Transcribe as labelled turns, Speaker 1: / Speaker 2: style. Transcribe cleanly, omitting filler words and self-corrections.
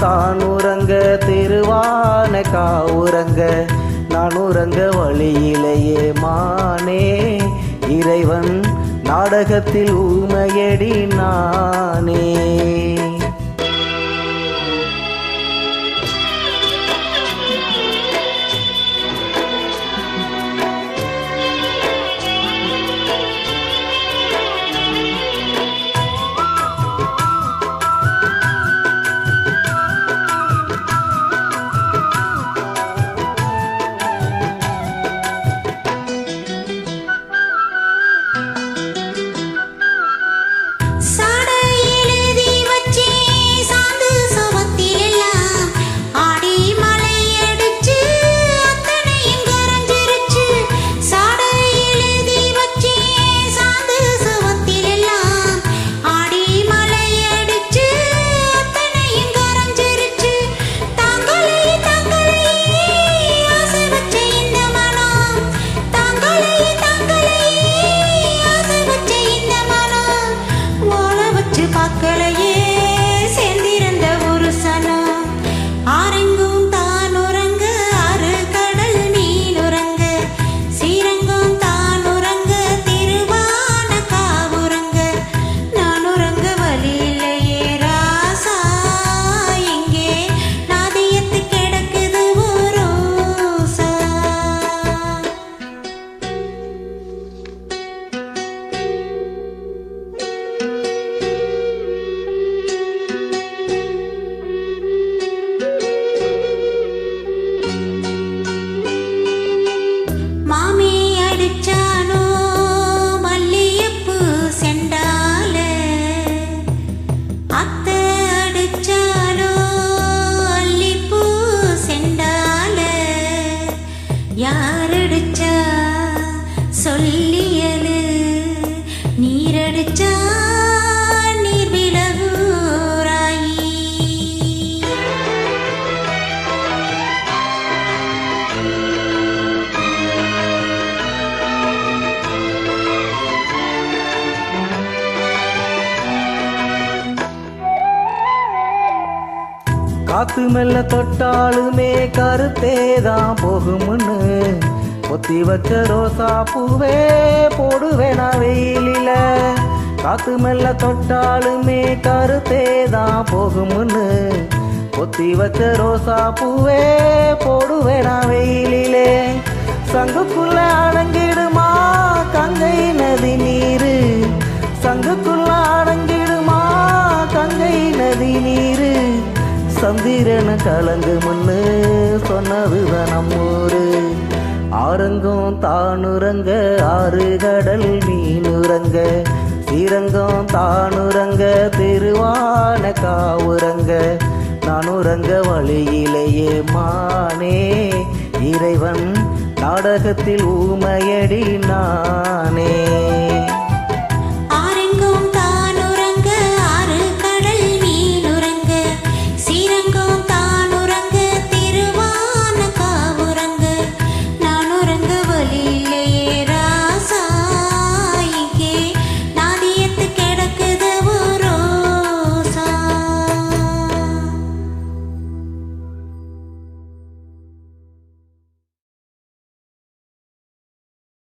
Speaker 1: தான் உறங்க திருவான காவுறங்க நான் உறங்க வழியிலேயே மானே இறைவன் நாடகத்தில் ஊமையடி நானே.
Speaker 2: யாரடிச்சா சொல்லியலு நீரடிச்சா நீர் விலகுராயி.
Speaker 1: காத்து மெல்ல தொட்டாலுமே கருத்தேதான் போகும்னு பொத்தி வச்ச ரோசா பூவே போடுவேனா வெயிலில. காத்து மெல்ல தொட்டாலுமே கருத்தேதான் போகும்னு பொத்தி வச்ச ரோசா பூவே போடுவேனா வெயிலிலே. சங்குக்குள்ள அடங்கிடுமா கங்கை நதி நீரு, சங்குக்குள்ள அடங்கிடுமா கங்கை நதி நீரு. சந்திரன கலங்கு முன்னு சொன்னதுதான் நம்மூரு. ஆரங்கம் தானுறங்க ஆறு கடல் மீனுறங்க ஸ்ரீரங்கம் தானுறங்க திருவான காவுறங்க நான் உறங்க வழியிலேயே மானே இறைவன் நாடகத்தில் ஊமையடி நானே.